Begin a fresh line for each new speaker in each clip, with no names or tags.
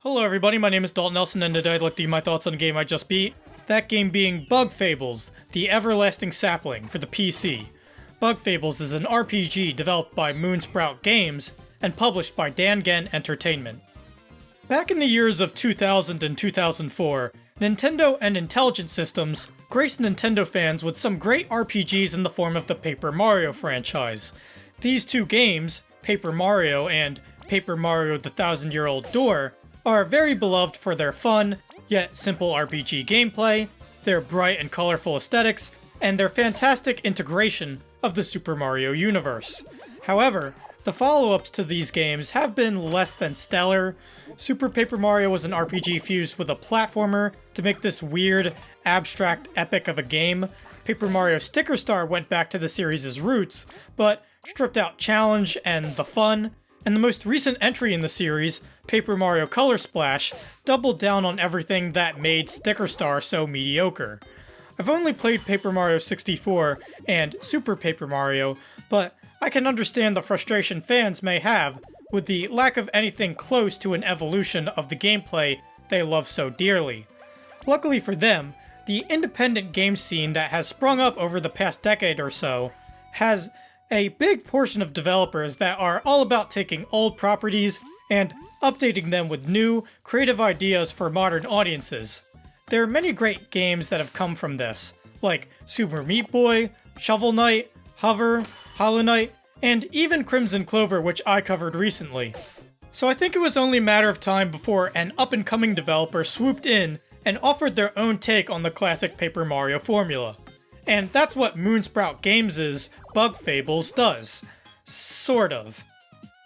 Hello everybody, my name is Daulton Nelson and today I'd like to give my thoughts on a game I just beat. That game being Bug Fables, the Everlasting Sapling for the PC. Bug Fables is an RPG developed by Moonsprout Games and published by Dan Gen Entertainment. Back in the years of 2000 and 2004, Nintendo and Intelligent Systems graced Nintendo fans with some great RPGs in the form of the Paper Mario franchise. These two games, Paper Mario and Paper Mario the Thousand-Year-Old Door, are very beloved for their fun, yet simple RPG gameplay, their bright and colorful aesthetics, and their fantastic integration of the Super Mario universe. However, the follow-ups to these games have been less than stellar. Super Paper Mario was an RPG fused with a platformer to make this weird, abstract epic of a game. Paper Mario Sticker Star went back to the series' roots, but stripped out challenge and the fun. And the most recent entry in the series, Paper Mario Color Splash, doubled down on everything that made Sticker Star so mediocre. I've only played Paper Mario 64 and Super Paper Mario, but I can understand the frustration fans may have with the lack of anything close to an evolution of the gameplay they love so dearly. Luckily for them, the independent game scene that has sprung up over the past decade or so has a big portion of developers that are all about taking old properties and updating them with new, creative ideas for modern audiences. There are many great games that have come from this, like Super Meat Boy, Shovel Knight, Hover, Hollow Knight, and even Crimson Clover, which I covered recently. So I think it was only a matter of time before an up-and-coming developer swooped in and offered their own take on the classic Paper Mario formula. And that's what Moonsprout Games' Bug Fables does. Sort of.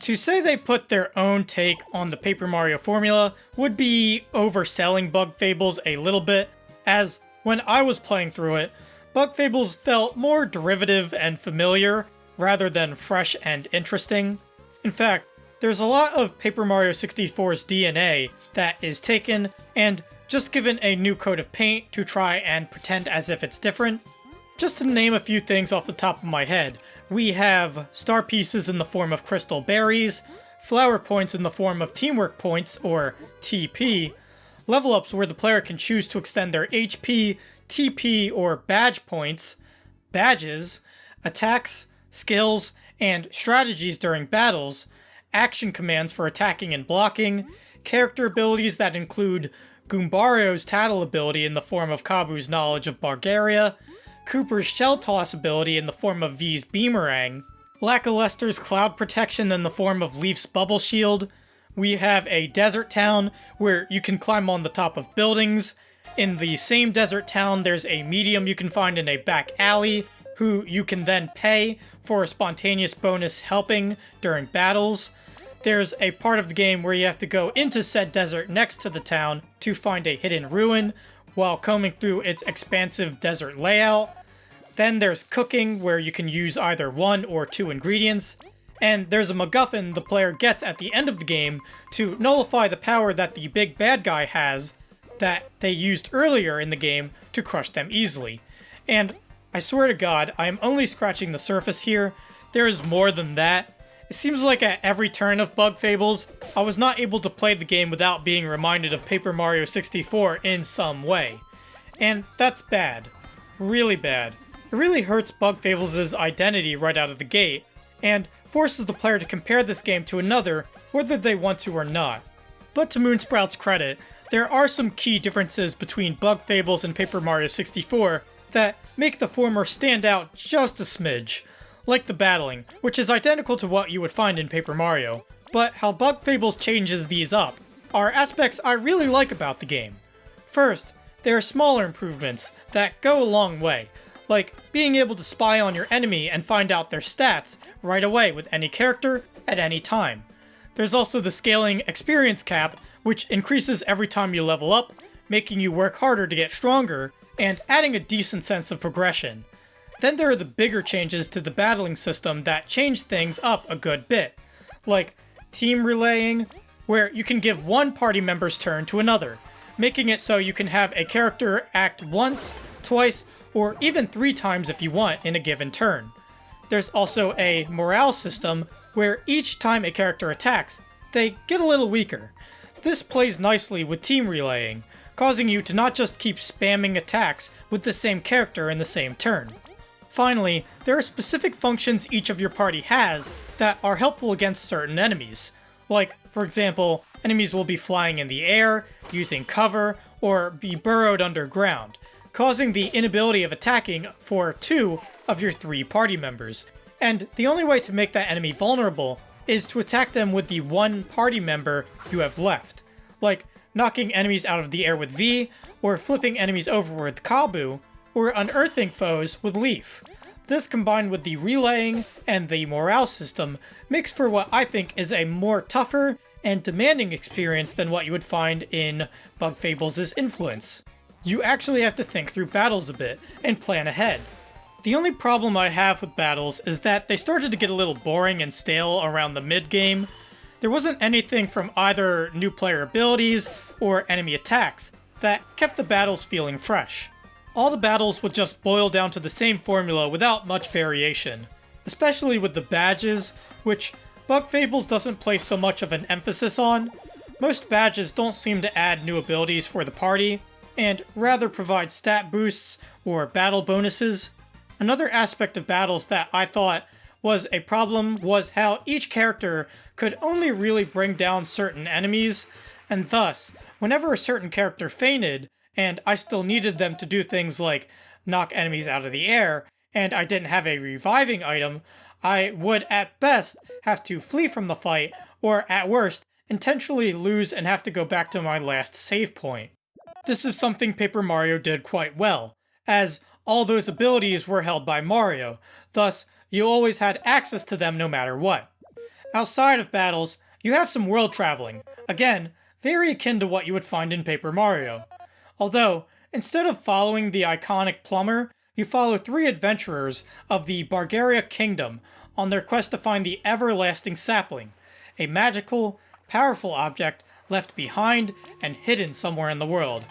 To say they put their own take on the Paper Mario formula would be overselling Bug Fables a little bit, as when I was playing through it, Bug Fables felt more derivative and familiar, rather than fresh and interesting. In fact, there's a lot of Paper Mario 64's DNA that is taken and just given a new coat of paint to try and pretend as if it's different. Just to name a few things off the top of my head, we have star pieces in the form of crystal berries, flower points in the form of teamwork points, or TP, level ups where the player can choose to extend their HP, TP, or badge points, badges, attacks, skills, and strategies during battles, action commands for attacking and blocking, character abilities that include Goombario's tattle ability in the form of Kabbu's knowledge of Bugaria, Cooper's Shell Toss ability in the form of V's Beamerang, Lackluster's Cloud Protection in the form of Leif's Bubble Shield. We have a desert town where you can climb on the top of buildings. In the same desert town, there's a medium you can find in a back alley, who you can then pay for a spontaneous bonus helping during battles. There's a part of the game where you have to go into said desert next to the town to find a hidden ruin, while combing through its expansive desert layout. Then there's cooking, where you can use either 1 or 2 ingredients. And there's a MacGuffin the player gets at the end of the game to nullify the power that the big bad guy has that they used earlier in the game to crush them easily. And I swear to God, I am only scratching the surface here. There is more than that. It seems like at every turn of Bug Fables, I was not able to play the game without being reminded of Paper Mario 64 in some way. And that's bad. Really bad. It really hurts Bug Fables' identity right out of the gate, and forces the player to compare this game to another, whether they want to or not. But to Moonsprout's credit, there are some key differences between Bug Fables and Paper Mario 64 that make the former stand out just a smidge. Like the battling, which is identical to what you would find in Paper Mario, but how Bug Fables changes these up are aspects I really like about the game. First, there are smaller improvements that go a long way, like being able to spy on your enemy and find out their stats right away with any character at any time. There's also the scaling experience cap, which increases every time you level up, making you work harder to get stronger, and adding a decent sense of progression. Then there are the bigger changes to the battling system that change things up a good bit, like team relaying, where you can give one party member's turn to another, making it so you can have a character act once, twice, or even 3 times if you want in a given turn. There's also a morale system where each time a character attacks, they get a little weaker. This plays nicely with team relaying, causing you to not just keep spamming attacks with the same character in the same turn. Finally, there are specific functions each of your party has that are helpful against certain enemies. Like, for example, enemies will be flying in the air, using cover, or be burrowed underground, causing the inability of attacking for 2 of your 3 party members. And the only way to make that enemy vulnerable is to attack them with the 1 party member you have left, like knocking enemies out of the air with V, or flipping enemies over with Kabbu, or unearthing foes with Leif. This combined with the relaying and the morale system makes for what I think is a more tougher and demanding experience than what you would find in Bug Fables' Influence. You actually have to think through battles a bit and plan ahead. The only problem I have with battles is that they started to get a little boring and stale around the mid-game. There wasn't anything from either new player abilities or enemy attacks that kept the battles feeling fresh. All the battles would just boil down to the same formula without much variation, especially with the badges, which Bug Fables doesn't place so much of an emphasis on. Most badges don't seem to add new abilities for the party, and rather provide stat boosts or battle bonuses. Another aspect of battles that I thought was a problem was how each character could only really bring down certain enemies, and thus, whenever a certain character fainted, and I still needed them to do things like knock enemies out of the air, and I didn't have a reviving item, I would at best have to flee from the fight, or at worst, intentionally lose and have to go back to my last save point. This is something Paper Mario did quite well, as all those abilities were held by Mario, thus you always had access to them no matter what. Outside of battles, you have some world traveling, again, very akin to what you would find in Paper Mario. Although, instead of following the iconic plumber, you follow 3 adventurers of the Bugaria kingdom on their quest to find the Everlasting Sapling, a magical, powerful object left behind and hidden somewhere in the world.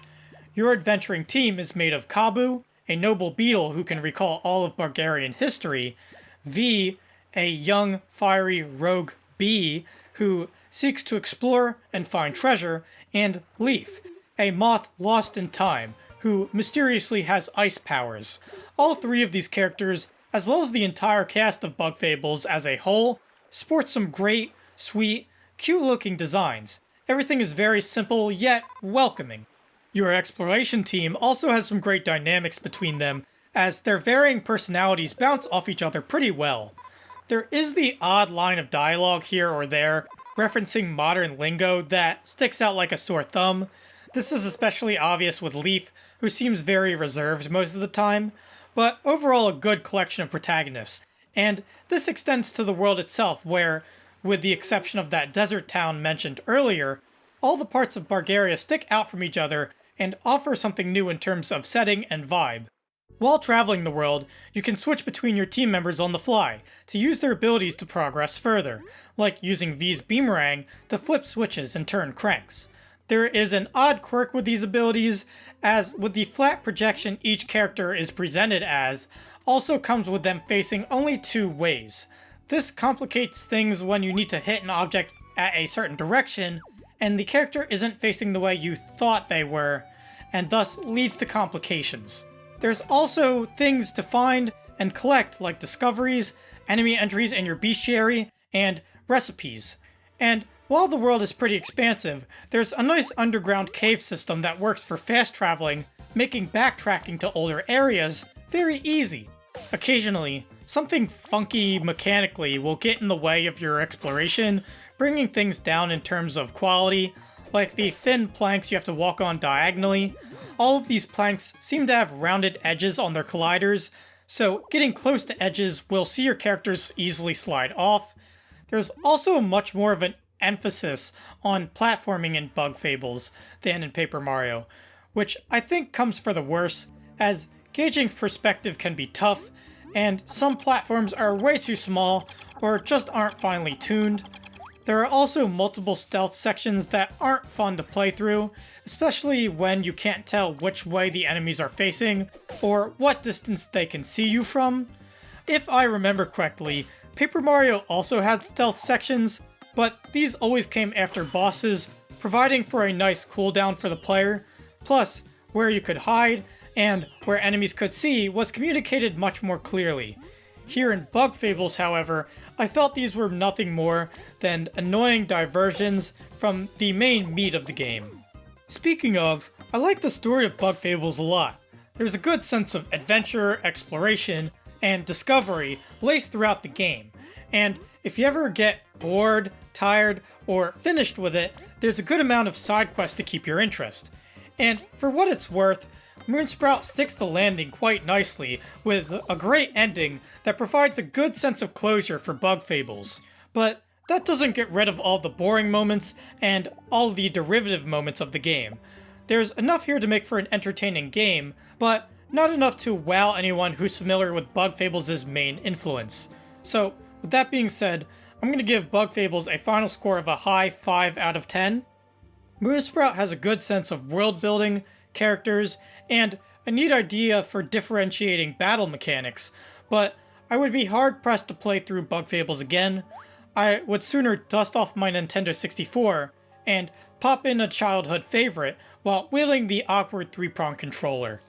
Your adventuring team is made of Kabbu, a noble beetle who can recall all of Bulgarian history, V, a young, fiery rogue bee who seeks to explore and find treasure, and Leif, a moth lost in time who mysteriously has ice powers. All 3 of these characters, as well as the entire cast of Bug Fables as a whole, sport some great, sweet, cute-looking designs. Everything is very simple, yet welcoming. Your exploration team also has some great dynamics between them, as their varying personalities bounce off each other pretty well. There is the odd line of dialogue here or there, referencing modern lingo that sticks out like a sore thumb. This is especially obvious with Leif, who seems very reserved most of the time, but overall a good collection of protagonists. And this extends to the world itself where, with the exception of that desert town mentioned earlier, all the parts of Bugaria stick out from each other and offer something new in terms of setting and vibe. While traveling the world, you can switch between your team members on the fly to use their abilities to progress further, like using V's Beamerang to flip switches and turn cranks. There is an odd quirk with these abilities, as with the flat projection each character is presented as, also comes with them facing only 2 ways. This complicates things when you need to hit an object at a certain direction, and the character isn't facing the way you thought they were, and thus leads to complications. There's also things to find and collect like discoveries, enemy entries in your bestiary, and recipes. And while the world is pretty expansive, there's a nice underground cave system that works for fast traveling, making backtracking to older areas very easy. Occasionally, something funky mechanically will get in the way of your exploration, bringing things down in terms of quality, like the thin planks you have to walk on diagonally. All of these planks seem to have rounded edges on their colliders, so getting close to edges will see your characters easily slide off. There's also much more of an emphasis on platforming in Bug Fables than in Paper Mario, which I think comes for the worse, as gauging perspective can be tough, and some platforms are way too small or just aren't finely tuned. There are also multiple stealth sections that aren't fun to play through, especially when you can't tell which way the enemies are facing, or what distance they can see you from. If I remember correctly, Paper Mario also had stealth sections, but these always came after bosses, providing for a nice cooldown for the player, plus where you could hide and where enemies could see was communicated much more clearly. Here in Bug Fables, however, I felt these were nothing more than annoying diversions from the main meat of the game. Speaking of, I like the story of Bug Fables a lot. There's a good sense of adventure, exploration, and discovery laced throughout the game, and if you ever get bored, tired, or finished with it, there's a good amount of side quests to keep your interest. And for what it's worth, Moonsprout sticks the landing quite nicely with a great ending that provides a good sense of closure for Bug Fables. But that doesn't get rid of all the boring moments and all the derivative moments of the game. There's enough here to make for an entertaining game, but not enough to wow anyone who's familiar with Bug Fables' main influence. So, with that being said, I'm going to give Bug Fables a final score of a high 5 out of 10. Moonsprout has a good sense of world building, characters, and a neat idea for differentiating battle mechanics, but I would be hard pressed to play through Bug Fables again. I would sooner dust off my Nintendo 64 and pop in a childhood favorite while wielding the awkward 3-prong controller.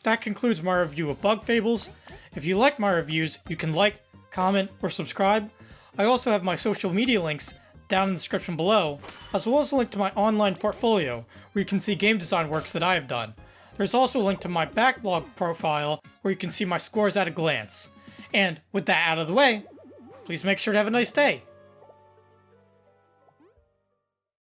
That concludes my review of Bug Fables. If you like my reviews, you can like, comment, or subscribe. I also have my social media links down in the description below, as well as a link to my online portfolio, where you can see game design works that I have done. There's also a link to my Backloggd profile, where you can see my scores at a glance. And with that out of the way, please make sure to have a nice day.